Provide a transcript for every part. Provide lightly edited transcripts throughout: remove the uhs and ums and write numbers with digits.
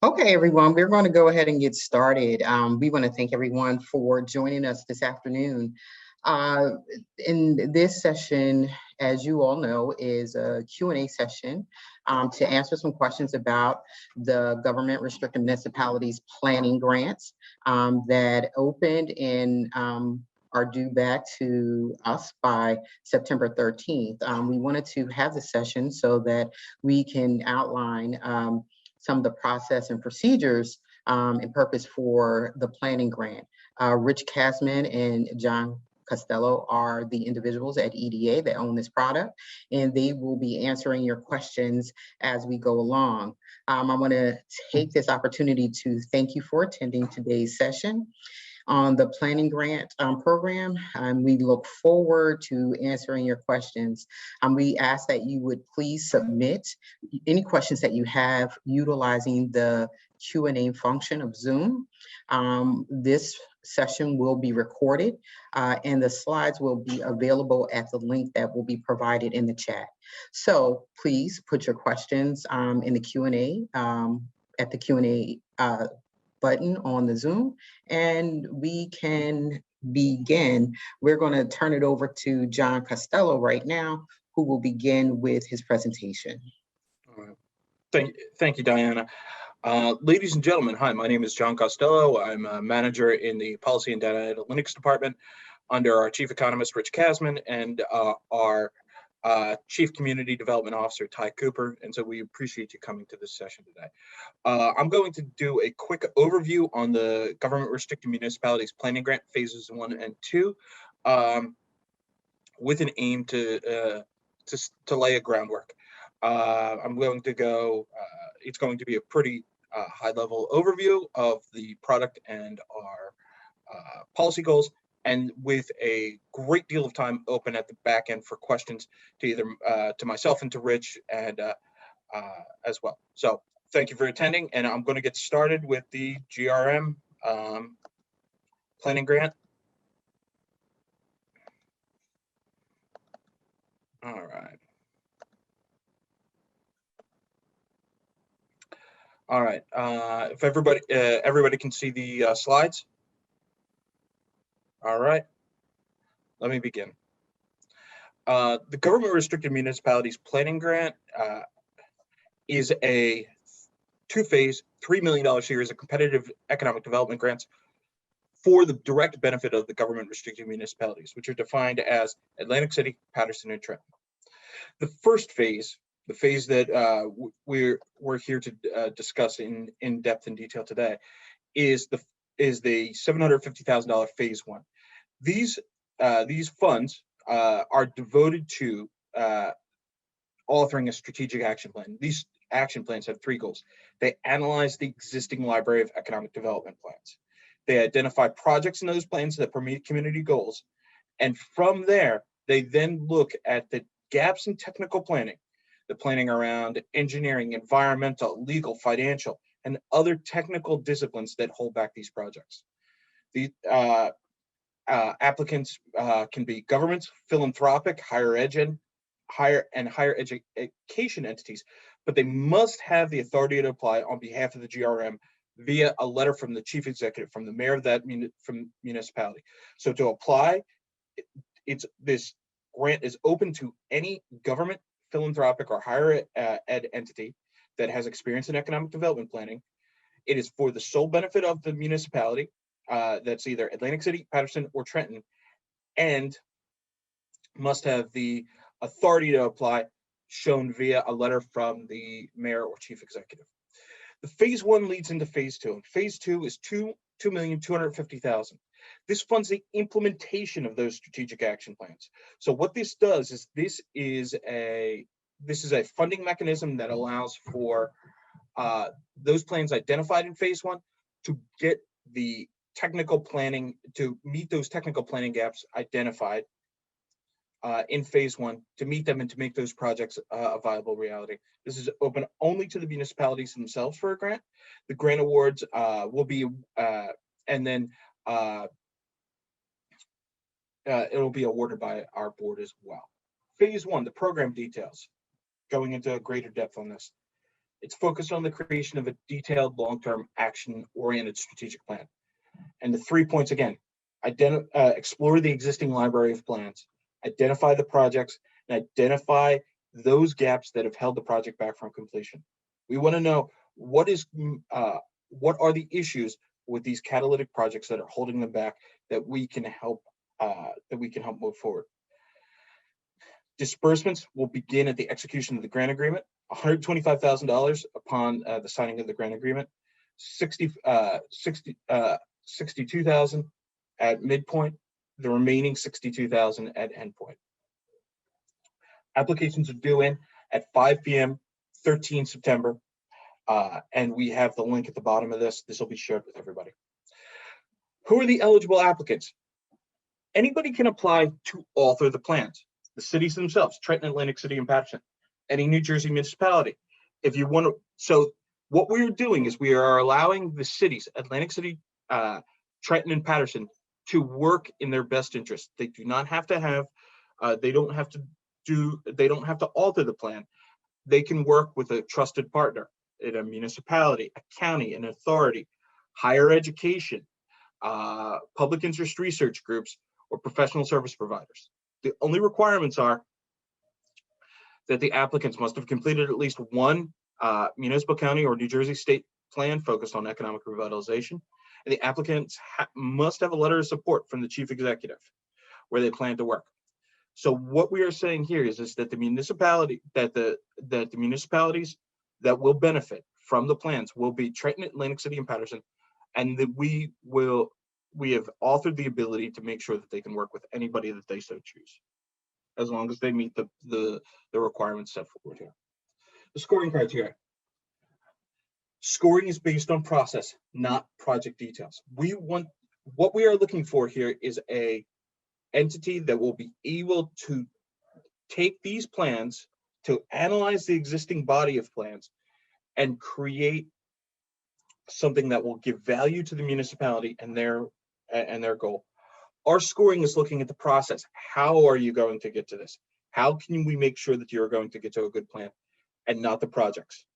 Okay, everyone, we're going to go ahead and get started. We want to thank everyone for joining us this afternoon. Uh, in this session, as you all know, is a Q&A session to answer some questions about the government restricted municipalities planning grants that opened and are due back to us by September 13th. We wanted to have the session so that we can outline some of the process and procedures and purpose for the planning grant. Rich Kasman and John Costello are the individuals at EDA that own this product, and they will be answering your questions as we go along. I want to take this opportunity to thank you for attending today's session on the planning grant program. We look forward to answering your questions. We ask that you would please submit any questions that you have utilizing the Q&A function of Zoom. This session will be recorded and the slides will be available at the link that will be provided in the chat. So please put your questions in the Q&A at the Q&A button on the Zoom, and we can begin. We're going to turn it over to John Costello right now, who will begin with his presentation. All right. Thank you, Diana. Ladies and gentlemen, hi, my name is John Costello. I'm a manager in the Policy and Data Analytics Department under our Chief Economist, Rich Kasman, and our Chief Community Development Officer, Ty Cooper. And so we appreciate you coming to this session today. I'm going to do a quick overview on the Government Restricted Municipalities Planning Grant Phases 1 and 2 with an aim to lay a groundwork. I'm going to go, it's going to be a pretty high-level overview of the product and our policy goals, and with a great deal of time open at the back end for questions to either to myself and to Rich and as well. So thank you for attending, and I'm going to get started with the GRM planning grant. All right. All right. If everybody can see the slides. All right, let me begin. The Government Restricted Municipalities Planning Grant is a two-phase, $3 million series of competitive economic development grants for the direct benefit of the government restricted municipalities, which are defined as Atlantic City, Patterson, and Trenton. The first phase, the phase that we're here to discuss in depth and detail today, is the $750,000 phase 1. These funds are devoted to authoring a strategic action plan. These action plans have 3 goals. They analyze the existing library of economic development plans. They identify projects in those plans that permit community goals. And from there, they then look at the gaps in technical planning, the planning around engineering, environmental, legal, financial, and other technical disciplines that hold back these projects. The applicants can be governments, philanthropic, higher education entities, but they must have the authority to apply on behalf of the GRM via a letter from the chief executive, from the mayor of that municipality. So to apply, this grant is open to any government, philanthropic, or higher ed entity that has experience in economic development planning. It is for the sole benefit of the municipality. That's either Atlantic City, Patterson, or Trenton, and must have the authority to apply shown via a letter from the mayor or chief executive. The phase 1 leads into phase 2, and phase 2 is $2,250,000. This funds the implementation of those strategic action plans. So what this does is this is a funding mechanism that allows for those plans identified in phase 1 to get the technical planning, to meet those technical planning gaps identified in phase 1, to meet them and to make those projects a viable reality. This is open only to the municipalities themselves for a grant. The grant awards will be, and then it'll be awarded by our board as well. Phase 1, the program details, going into greater depth on this. It's focused on the creation of a detailed, long-term, action-oriented strategic plan. And the 3 points again: explore the existing library of plans, identify the projects, and identify those gaps that have held the project back from completion. We want to know what are the issues with these catalytic projects that are holding them back, that we can help move forward. Disbursements will begin at the execution of the grant agreement, $125,000 upon the signing of the grant agreement, $62,000 at midpoint, the remaining $62,000 at endpoint. Applications are due in at 5 p.m. 13 September, and we have the link at the bottom of this. This will be shared with everybody. Who are the eligible applicants? Anybody can apply to author the plans. The cities themselves, Trenton, Atlantic City, and Patterson, any New Jersey municipality. If you want to, so what we're doing is we are allowing the cities, Atlantic City, Trenton, and Patterson, to work in their best interest. They do not have to have, they don't have to alter the plan. They can work with a trusted partner in a municipality, a county, an authority, higher education, public interest research groups, or professional service providers. The only requirements are that the applicants must have completed at least one municipal, county, or New Jersey state plan focused on economic revitalization. And the applicants must have a letter of support from the chief executive where they plan to work. So what we are saying here is that the municipalities that will benefit from the plans will be Trenton, Atlantic City, and Patterson, and that we have authored the ability to make sure that they can work with anybody that they so choose, as long as they meet the requirements set forward here. The scoring criteria. Scoring is based on process, not project details. What we are looking for here is a entity that will be able to take these plans, to analyze the existing body of plans, and create something that will give value to the municipality and their goal. Our scoring is looking at the process. How are you going to get to this? How can we make sure that you're going to get to a good plan, and not the projects?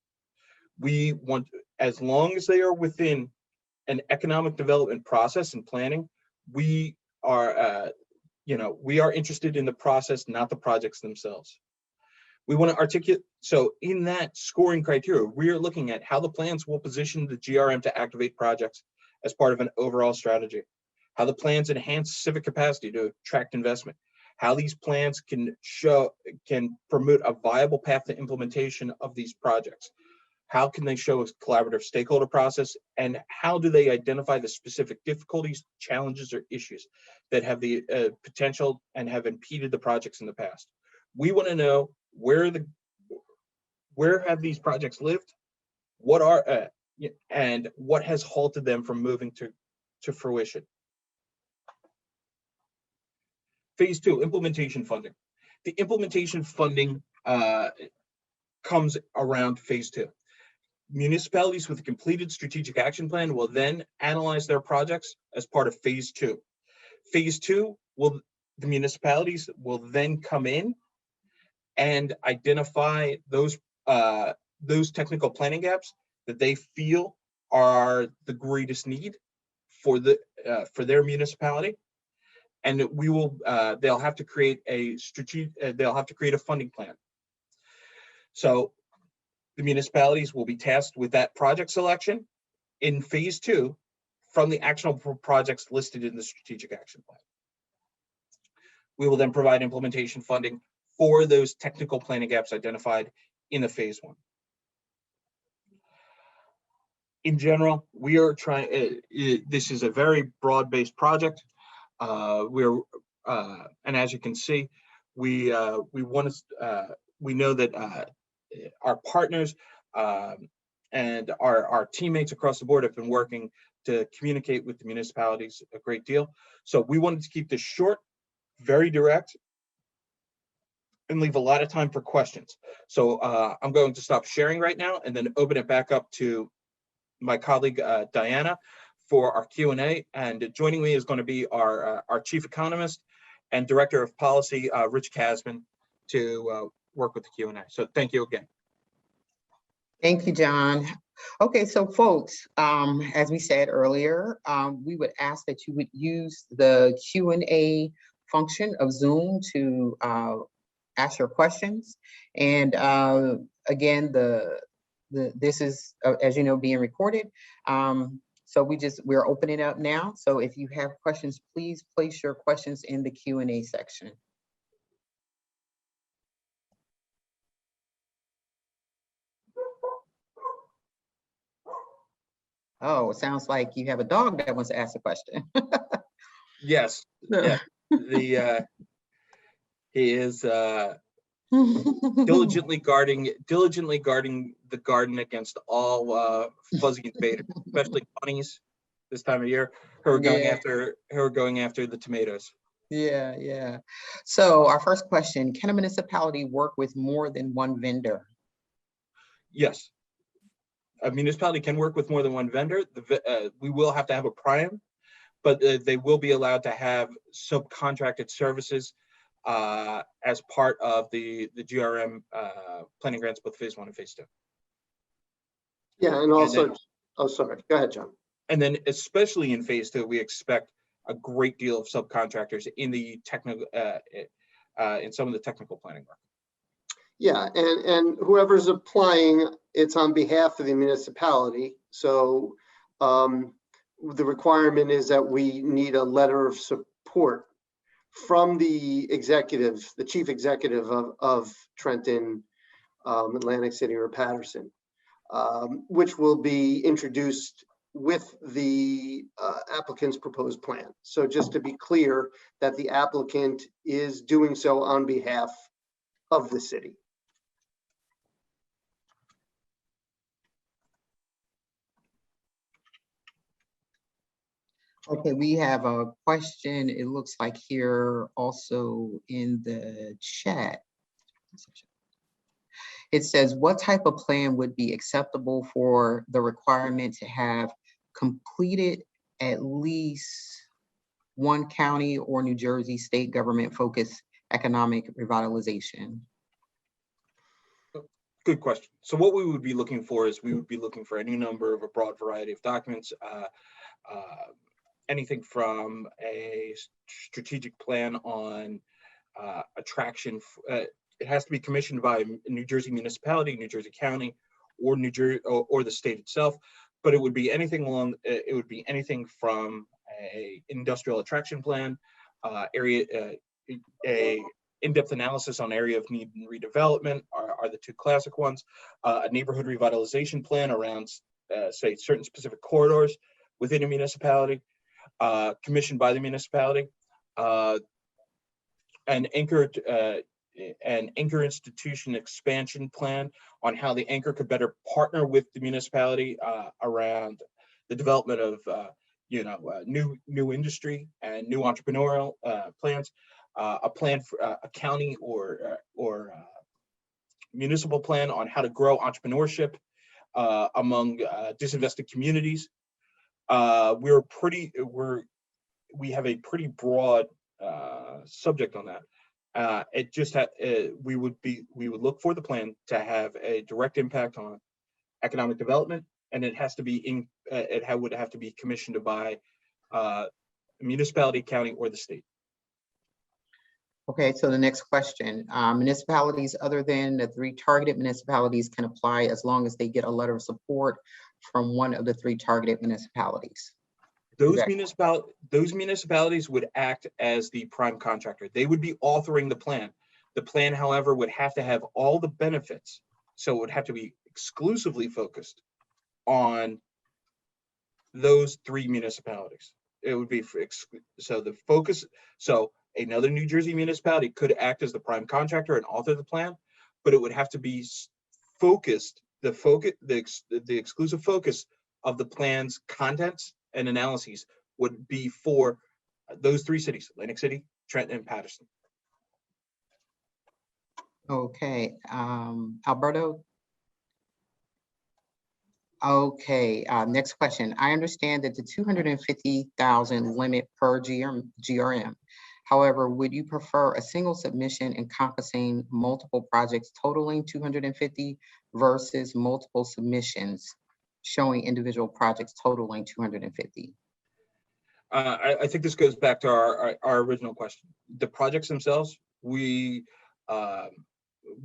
We want, as long as they are within an economic development process and planning, we are interested in the process, not the projects themselves. We want to articulate, so in that scoring criteria, we are looking at how the plans will position the GRM to activate projects as part of an overall strategy, how the plans enhance civic capacity to attract investment, how these plans can promote a viable path to implementation of these projects, how can they show a collaborative stakeholder process, and how do they identify the specific difficulties, challenges, or issues that have the potential and have impeded the projects in the past. We want to know where have these projects lived, what are and what has halted them from moving to fruition. Phase 2, implementation funding. The implementation funding comes around phase 2. Municipalities with a completed strategic action plan will then analyze their projects as part of phase 2. Phase 2 the municipalities will then come in and identify those technical planning gaps that they feel are the greatest need for their municipality, and they'll have to create a funding plan. So the municipalities will be tasked with that project selection in phase 2 from the actionable projects listed in the strategic action plan. We will then provide implementation funding for those technical planning gaps identified in the phase 1. In general, we are trying, this is a very broad-based project. And as you can see, we know that our partners and our teammates across the board have been working to communicate with the municipalities a great deal. So we wanted to keep this short, very direct, and leave a lot of time for questions. So I'm going to stop sharing right now and then open it back up to my colleague Diana for our Q&A. And joining me is going to be our chief economist and director of policy, Rich Kasman, to work with the Q&A. So thank you again. Thank you, John. Okay, so folks, as we said earlier, we would ask that you would use the Q&A function of Zoom to ask your questions. And again, this is, as you know, being recorded. So we're opening up now. So if you have questions, please place your questions in the Q&A section. Oh, it sounds like you have a dog that wants to ask a question. Yes, yeah. He is diligently guarding the garden against all fuzzy invaders, especially bunnies this time of year who are going after the tomatoes. Yeah, yeah. So our first question, can a municipality work with more than one vendor? Yes. A municipality can work with more than one vendor. We will have to have a prime, but they will be allowed to have subcontracted services as part of the GRM planning grants, both phase 1 and phase 2. Yeah, and also, oh, sorry, go ahead, John. And then especially in phase 2, we expect a great deal of subcontractors in the technical, in some of the technical planning work. Yeah, and whoever's applying, it's on behalf of the municipality. So the requirement is that we need a letter of support from the executive, the chief executive of Trenton, Atlantic City, or Patterson, which will be introduced with the applicant's proposed plan. So just to be clear that the applicant is doing so on behalf of the city. Okay, we have a question, it looks like here also in the chat. It says, what type of plan would be acceptable for the requirement to have completed at least one county or New Jersey state government focused economic revitalization? Good question. So what we would be looking for is we would be looking for any number of a broad variety of documents, anything from a strategic plan on attraction. It has to be commissioned by a New Jersey municipality, New Jersey County, or New Jersey or the state itself. But it would be anything along. It would be anything from a industrial attraction plan, a in-depth analysis on area of need and redevelopment are the two classic ones. A neighborhood revitalization plan around, say, certain specific corridors within a municipality, commissioned by the municipality, an anchor institution expansion plan on how the anchor could better partner with the municipality around the development of new industry and new entrepreneurial plans. A plan for a county or municipal plan on how to grow entrepreneurship among disinvested communities. We have a pretty broad subject on that. It just we would look for the plan to have a direct impact on economic development, and it has to be would have to be commissioned by a municipality, county, or the state. Okay, so the next question, municipalities other than the 3 targeted municipalities can apply as long as they get a letter of support from one of the 3 targeted municipalities. Those municipalities would act as the prime contractor. They would be authoring the plan. The plan, however, would have to have all the benefits. So it would have to be exclusively focused on those 3 municipalities. It would be so the focus. So another New Jersey municipality could act as the prime contractor and author the plan, but it would have to be focused. The exclusive focus of the plan's contents and analyses would be for those 3 cities: Atlantic City, Trenton, and Patterson. Okay, Alberto. Okay, next question. I understand that the 250,000 limit per GRM. However, would you prefer a single submission encompassing multiple projects totaling 250 versus multiple submissions showing individual projects totaling 250? I think this goes back to our original question. The projects themselves, we're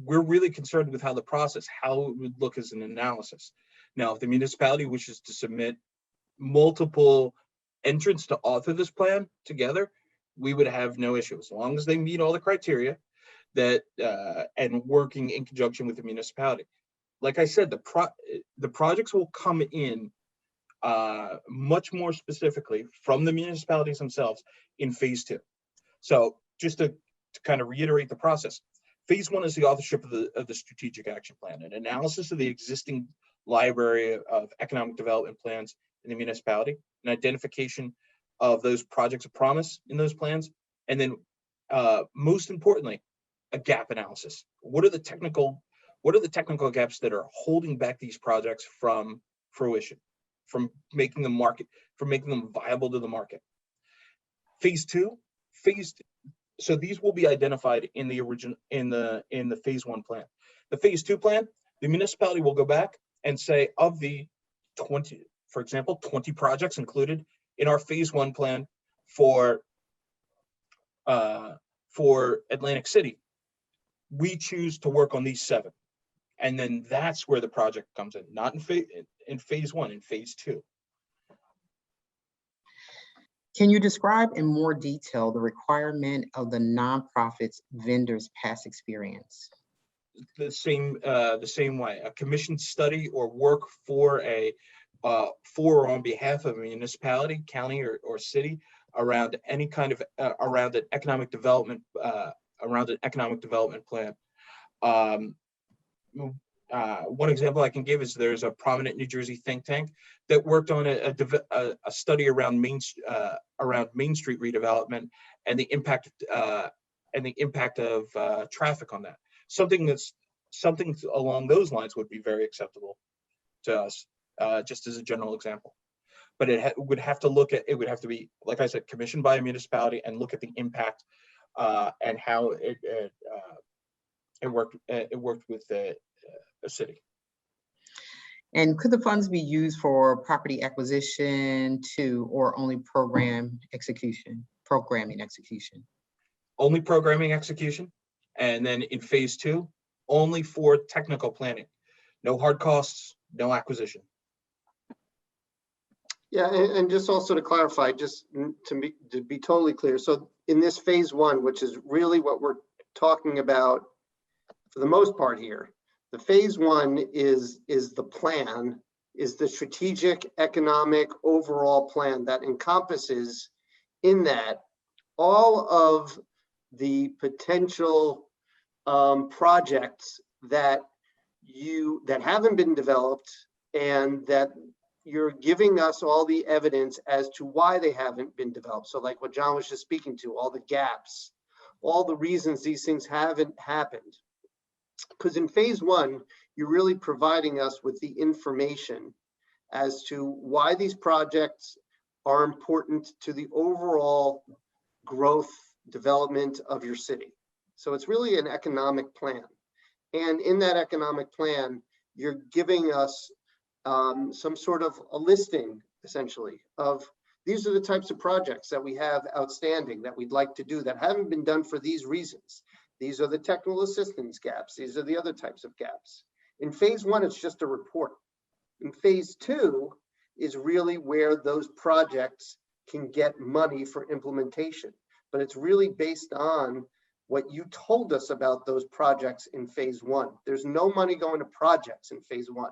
really concerned with how it would look as an analysis. Now, if the municipality wishes to submit multiple entrants to author this plan together, we would have no issue as long as they meet all the criteria that and working in conjunction with the municipality. Like I said, the projects will come in much more specifically from the municipalities themselves in phase 2. So just to kind of reiterate the process, phase 1 is the authorship of the strategic action plan, an analysis of the existing library of economic development plans in the municipality, an identification of those projects of promise in those plans, and then most importantly, a gap analysis. What are the technical gaps that are holding back these projects from fruition, from making them viable to the market? Phase 2, so these will be identified in the phase 1 plan. The phase 2 plan, the municipality will go back and say, of the 20, for example, 20 projects included in our phase 1 plan for Atlantic City, we choose to work on these 7. And then that's where the project comes in, not in phase 1, in phase 2. Can you describe in more detail the requirement of the nonprofit's vendor's past experience? The same way, a commissioned study or work for or on behalf of a municipality, county, or city around any kind of around an economic development plan. One example I can give is there's a prominent New Jersey think tank that worked on a study around Main Street redevelopment and the impact of traffic on that. Something along those lines would be very acceptable to us, just as a general example. But it would have to be, like I said, commissioned by a municipality and look at the impact and how it worked with the city. And could the funds be used for property acquisition too, or only programming execution? Only programming execution. And then in phase 2, only for technical planning. No hard costs, no acquisition. Yeah, and just also to clarify, just to be totally clear. So in this phase 1, which is really what we're talking about for the most part here, the phase 1 is the plan, is the strategic economic overall plan that encompasses in that all of the potential projects that haven't been developed and that you're giving us all the evidence as to why they haven't been developed. So like what John was just speaking to, all the gaps, all the reasons these things haven't happened. Because in phase 1, you're really providing us with the information as to why these projects are important to the overall growth development of your city. So it's really an economic plan. And in that economic plan, you're giving us some sort of a listing, essentially, of these are the types of projects that we have outstanding that we'd like to do that haven't been done for these reasons. These are the technical assistance gaps. These are the other types of gaps. In phase 1, it's just a report. In phase 2 is really where those projects can get money for implementation. But it's really based on what you told us about those projects in phase 1. There's no money going to projects in phase 1.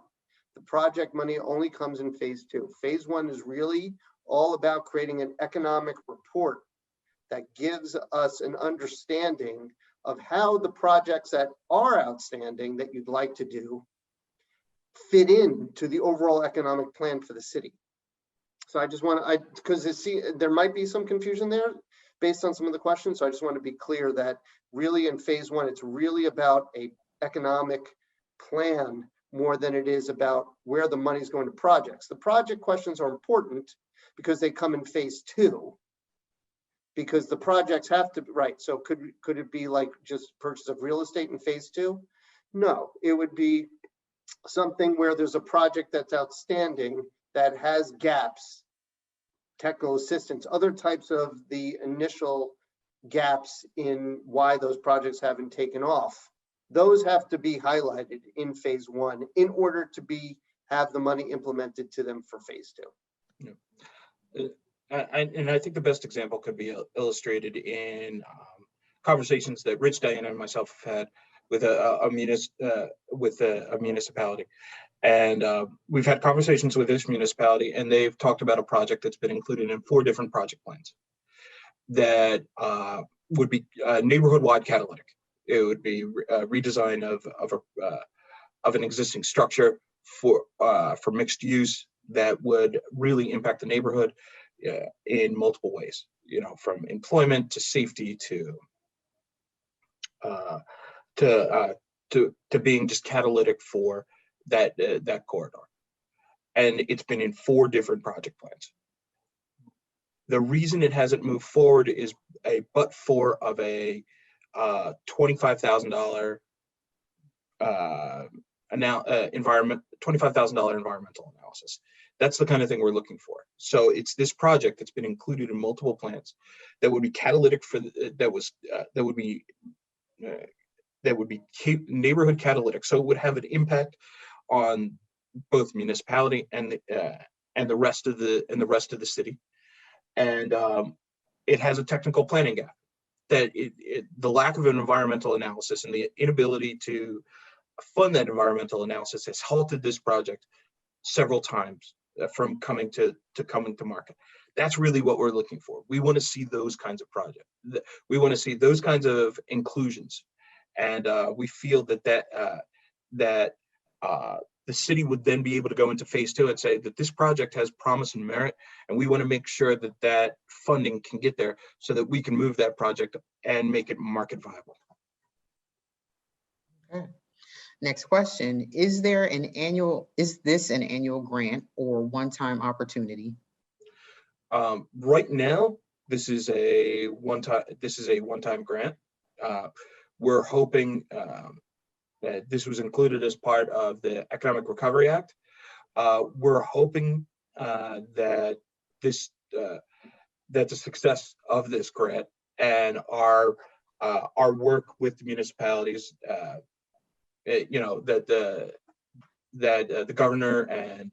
The project money only comes in phase 2. Phase 1 is really all about creating an economic report that gives us an understanding of how the projects that are outstanding that you'd like to do fit into the overall economic plan for the city. So I just want to, because there might be some confusion there based on some of the questions. So I just want to be clear that really in phase 1, it's really about a economic plan more than it is about where the money is going to projects. The project questions are important because they come in phase 2. because the projects have to, right, so could it be like just purchase of real estate in phase 2? No, it would be something where there's a project that's outstanding that has gaps, technical assistance, other types of the initial gaps in why those projects haven't taken off. Those have to be highlighted in phase 1 in order to have the money implemented to them for phase 2. Yeah. And I think the best example could be illustrated in conversations that Rich, Diana, and myself have had with a municipality. And we've had conversations with this municipality, and they've talked about a project that's been included in 4 different project plans that would be neighborhood-wide catalytic. It would be a redesign of an existing structure for mixed use that would really impact the neighborhood in multiple ways. You know, from employment to safety to being just catalytic for that corridor. And it's been in 4 different project plans. The reason it hasn't moved forward is a $25,000 environmental analysis. That's the kind of thing we're looking for. So it's this project that's been included in multiple plans that would be catalytic for that would be neighborhood catalytic. So it would have an impact on both municipality and the rest of the city. And it has a technical planning gap that the lack of an environmental analysis and the inability to fund that environmental analysis has halted this project several times from coming to market. That's really what we're looking for. We want to see those kinds of projects. We want to see those kinds of inclusions, and we feel that the city would then be able to go into phase 2 and say that this project has promise and merit, and we want to make sure that that funding can get there so that we can move that project and make it market viable. Okay. Next question, is this an annual grant or one-time opportunity? Right now, this is a one-time grant. We're hoping that this was included as part of the Economic Recovery Act. We're hoping that the success of this grant and our work with the municipalities, that the governor and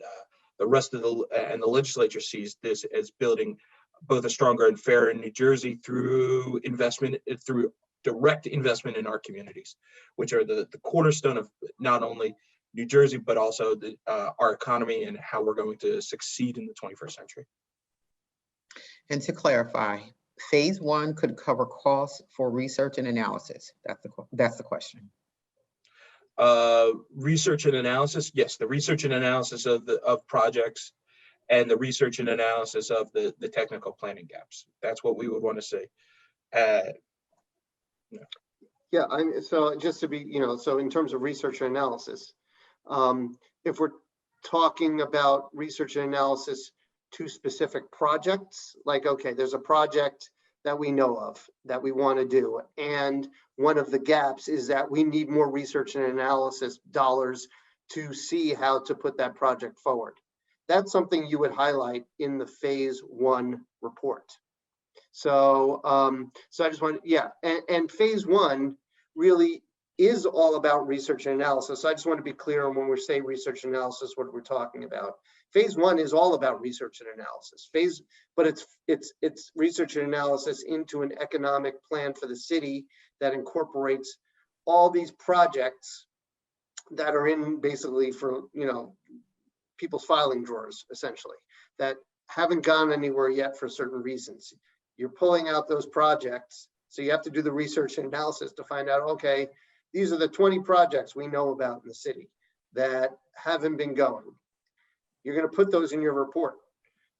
the rest of the legislature sees this as building both a stronger and fairer New Jersey through direct investment in our communities, which are the cornerstone of not only New Jersey, but also our economy and how we're going to succeed in the 21st century. And to clarify, phase 1 could cover costs for research and analysis. That's the question. Research and analysis, yes, the research and analysis of projects and the research and analysis of the technical planning gaps. That's what we would want to see. Yeah, so just to be, so in terms of research and analysis, if we're talking about research and analysis to specific projects, like, okay, there's a project that we know of that we want to do, and one of the gaps is that we need more research and analysis dollars to see how to put that project forward. That's something you would highlight in the phase 1 report. So, so I just want, and phase 1 really is all about research and analysis. So I just want to be clear on when we say research and analysis, what we're talking about. Phase 1 is all about research and analysis. But it's research and analysis into an economic plan for the city that incorporates all these projects that are in basically for, people's filing drawers, essentially, that haven't gone anywhere yet for certain reasons. You're pulling out those projects, so you have to do the research and analysis to find out, okay, these are the 20 projects we know about in the city that haven't been going. You're going to put those in your report.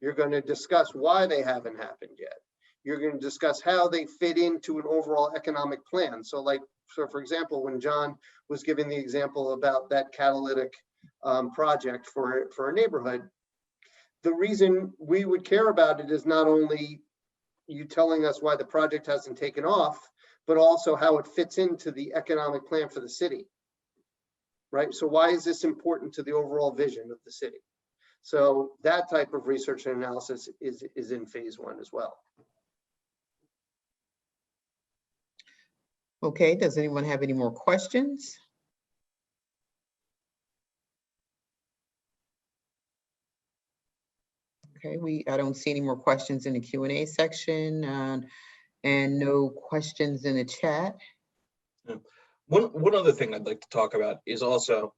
You're going to discuss why they haven't happened yet. You're going to discuss how they fit into an overall economic plan. So for example, when John was giving the example about that catalytic project for a neighborhood, the reason we would care about it is not only you telling us why the project hasn't taken off, but also how it fits into the economic plan for the city. Right? So why is this important to the overall vision of the city? So that type of research and analysis is in phase 1 as well. Okay, does anyone have any more questions? Okay, I don't see any more questions in the Q&A section, and no questions in the chat. One other thing I'd like to talk about is also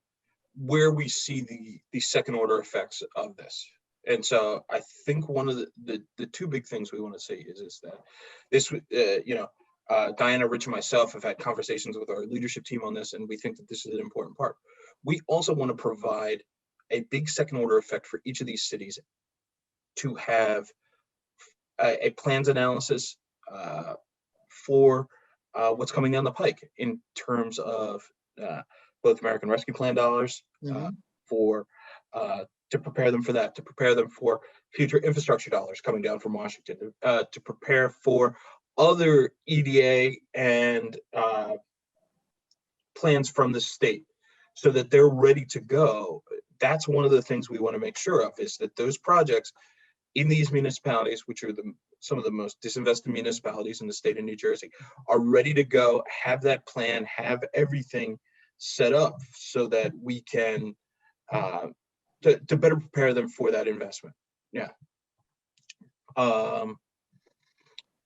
where we see the second order effects of this. And so I think one of the two big things we want to say is that this, Diana, Rich, and myself have had conversations with our leadership team on this, and we think that this is an important part. We also want to provide a big second order effect for each of these cities to have a plans analysis for what's coming down the pike in terms of both American Rescue Plan dollars for to prepare them for that, to prepare them for future infrastructure dollars coming down from Washington, to prepare for other EDA and plans from the state so that they're ready to go. That's one of the things we want to make sure of, is that those projects in these municipalities, which are some of the most disinvested municipalities in the state of New Jersey, are ready to go, have that plan, have everything set up so that we can to better prepare them for that investment. Yeah.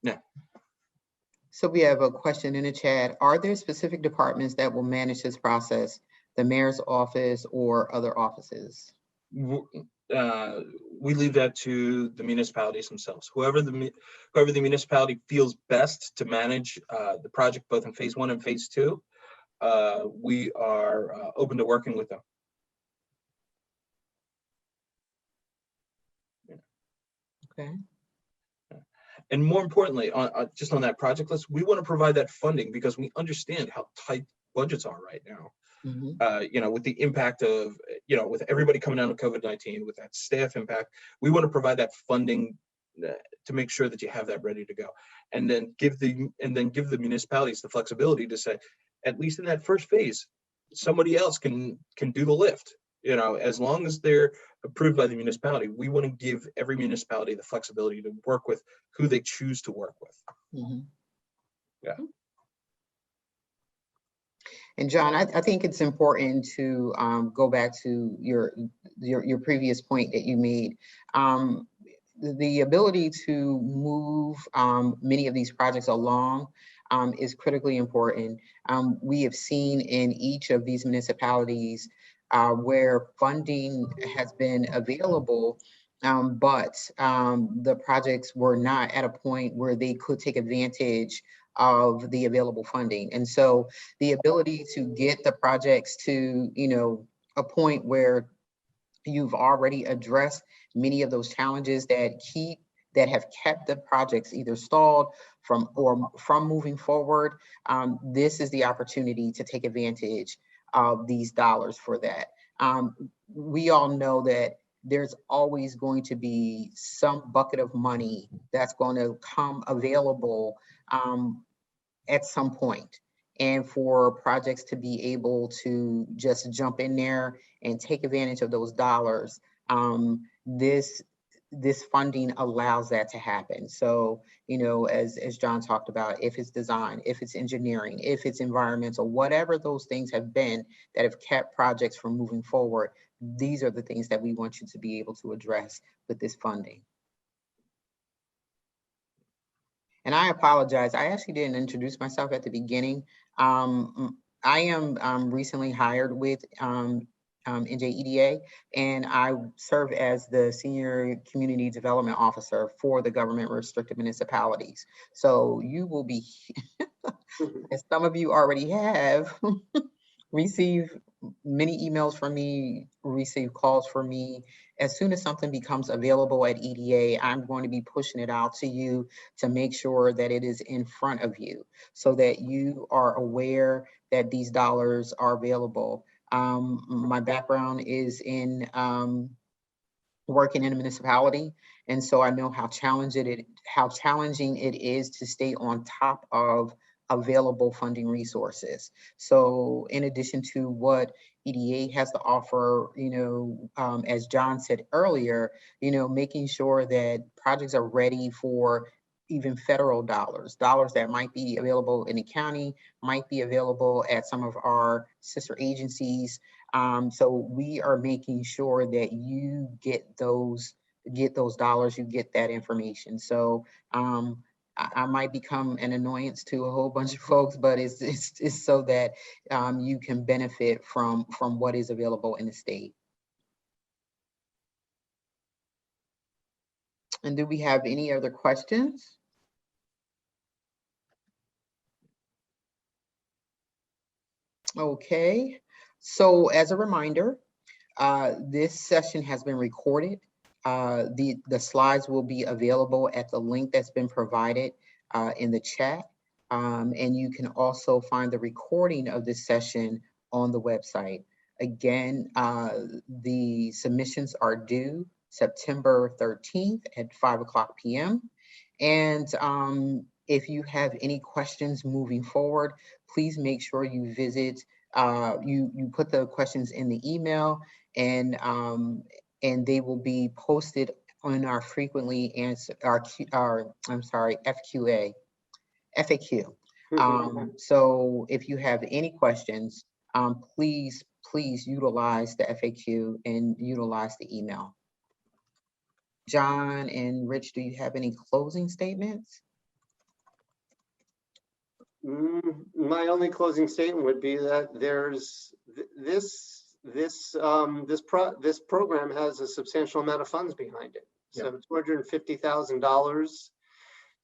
Yeah. So we have a question in the chat. Are there specific departments that will manage this process, the mayor's office or other offices? We leave that to the municipalities themselves. Whoever the municipality feels best to manage the project, both in phase 1 and phase 2, we are open to working with them. Okay. And more importantly, just on that project list, we want to provide that funding because we understand how tight budgets are right now. With the impact of, with everybody coming down with COVID-19, with that staff impact, we want to provide that funding to make sure that you have that ready to go, and then give the municipalities the flexibility to say, at least in that first phase, somebody else can do the lift. As long as they're approved by the municipality, we want to give every municipality the flexibility to work with who they choose to work with. Yeah. And John, I think it's important to go back to your previous point that you made. The ability to move many of these projects along is critically important. We have seen in each of these municipalities where funding has been available, but the projects were not at a point where they could take advantage of the available funding. And so the ability to get the projects to, a point where you've already addressed many of those challenges that have kept the projects either stalled from moving forward, this is the opportunity to take advantage of these dollars for that. We all know that there's always going to be some bucket of money that's going to come available at some point. And for projects to be able to just jump in there and take advantage of those dollars, this funding allows that to happen. So, as John talked about, if it's design, if it's engineering, if it's environmental, whatever those things have been that have kept projects from moving forward, these are the things that we want you to be able to address with this funding. And I apologize, I actually didn't introduce myself at the beginning. I am recently hired with NJEDA, and I serve as the Senior Community Development Officer for the government restricted municipalities. So you will be, as some of you already have, receive many emails from me, receive calls from me. As soon as something becomes available at EDA, I'm going to be pushing it out to you to make sure that it is in front of you so that you are aware that these dollars are available. My background is in working in a municipality. And so I know how challenging it is to stay on top of available funding resources. So in addition to what EDA has to offer, as John said earlier, making sure that projects are ready for even federal dollars that might be available in the county, might be available at some of our sister agencies. So we are making sure that you get those dollars, you get that information. So I might become an annoyance to a whole bunch of folks, but it's so that you can benefit from what is available in the state. And do we have any other questions? Okay, so as a reminder, this session has been recorded. The slides will be available at the link that's been provided in the chat. And you can also find the recording of this session on the website. Again, the submissions are due September 13th at 5:00 p.m. And if you have any questions moving forward, please make sure you visit, you put the questions in the email, and they will be posted on our frequently answered, FAQ. So if you have any questions, please utilize the FAQ and utilize the email. John and Rich, do you have any closing statements? My only closing statement would be that there's this program has a substantial amount of funds behind it. So $250,000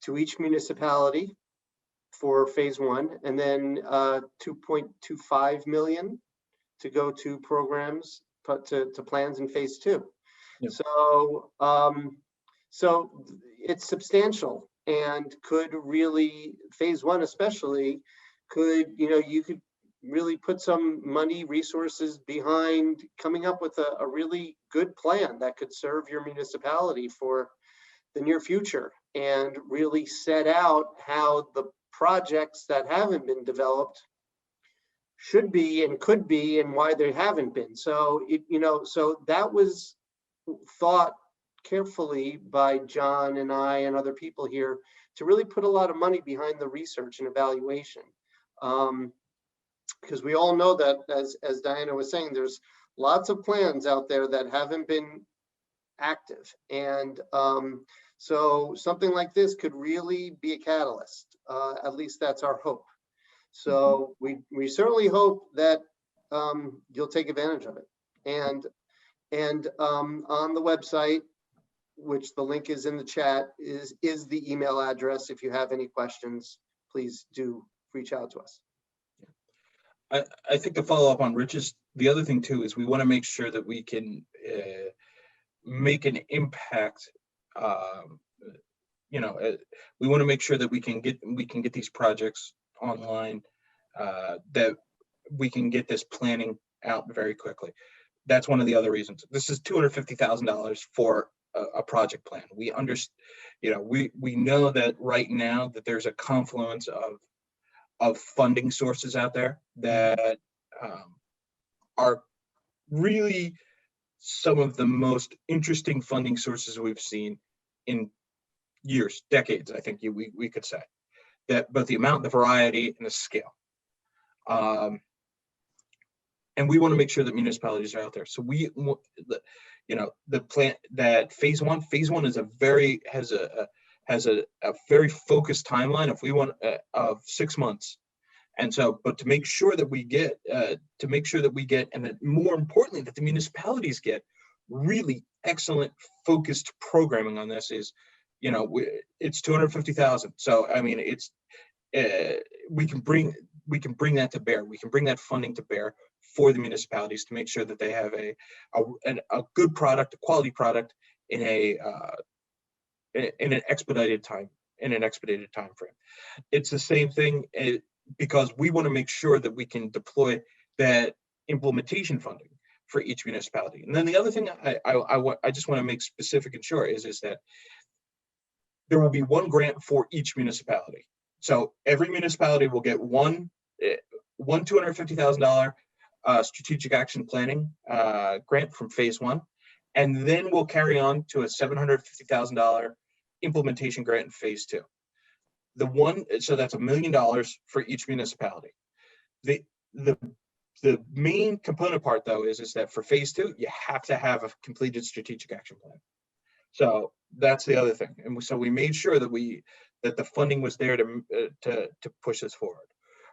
to each municipality for phase 1, and then 2.25 million to go to programs, to plans in phase 2. Yep. So it's substantial, and could really, phase 1 especially, you could really put some money, resources behind coming up with a really good plan that could serve your municipality for the near future, and really set out how the projects that haven't been developed should be and could be, and why they haven't been. So so that was thought carefully by John and I and other people here, to really put a lot of money behind the research and evaluation. Because we all know that, as Diana was saying, there's lots of plans out there that haven't been active. And so something like this could really be a catalyst. At least that's our hope. So we certainly hope that you'll take advantage of it. And on the website, which the link is in the chat, is the email address. If you have any questions, please do reach out to us. I think to follow up on Rich's, the other thing too is we want to make sure that we can make an impact. We want to make sure that we can get these projects online, that we can get this planning out very quickly. That's one of the other reasons. This is $250,000 for a project plan. We understand, we know that right now that there's a confluence of funding sources out there that are really some of the most interesting funding sources we've seen in years, decades. I think we could say that, but the amount, the variety, and the scale. And we want to make sure that municipalities are out there. So the plan that phase one is has a very focused timeline. If we want of 6 months, and so, but to make sure that we get, and that more importantly, that the municipalities get really excellent focused programming on this is, it's $250,000. So I mean, it's we can bring that to bear. We can bring that funding to bear for the municipalities to make sure that they have a good product, a quality product in an expedited time frame. It's the same thing, because we want to make sure that we can deploy that implementation funding for each municipality. And then the other thing I just want to make specific and sure is that there will be one grant for each municipality. So every municipality will get one $250,000 strategic action planning grant from phase 1, and then we'll carry on to a $750,000 implementation grant in phase 2. So that's $1 million for each municipality. The main component part, though, is that for phase 2, you have to have a completed strategic action plan. So that's the other thing, and so we made sure that the funding was there to push this forward.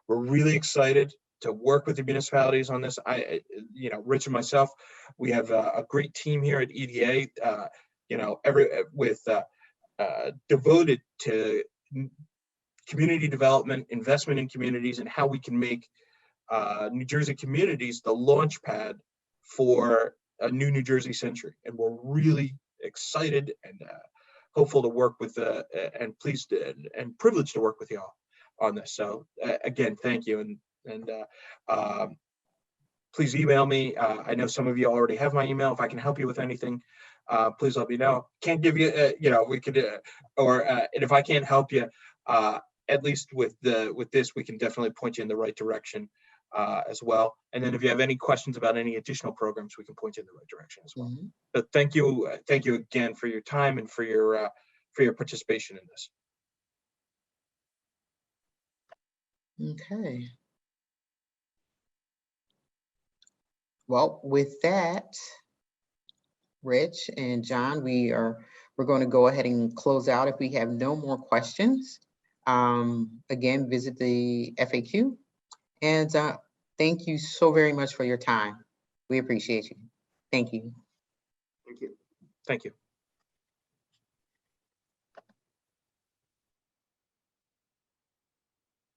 We're really excited to work with the municipalities on this. Rich and myself, we have a great team here at EDA. Devoted to community development, investment in communities, and how we can make New Jersey communities the launch pad for a new New Jersey century. And we're really excited and hopeful to work with and pleased and privileged to work with y'all on this. So again, thank you, and please email me. I know some of you already have my email. If I can help you with anything, please let me know. Can't give you, we could, and if I can't help you, at least with this, we can definitely point you in the right direction as well. And then if you have any questions about any additional programs, we can point you in the right direction as well. Mm-hmm. But thank you again for your time and for your participation in this. Okay. Well, with that, Rich and John, we're going to go ahead and close out if we have no more questions. Again, visit the FAQ, and thank you so very much for your time. We appreciate you. Thank you. Thank you. Thank you.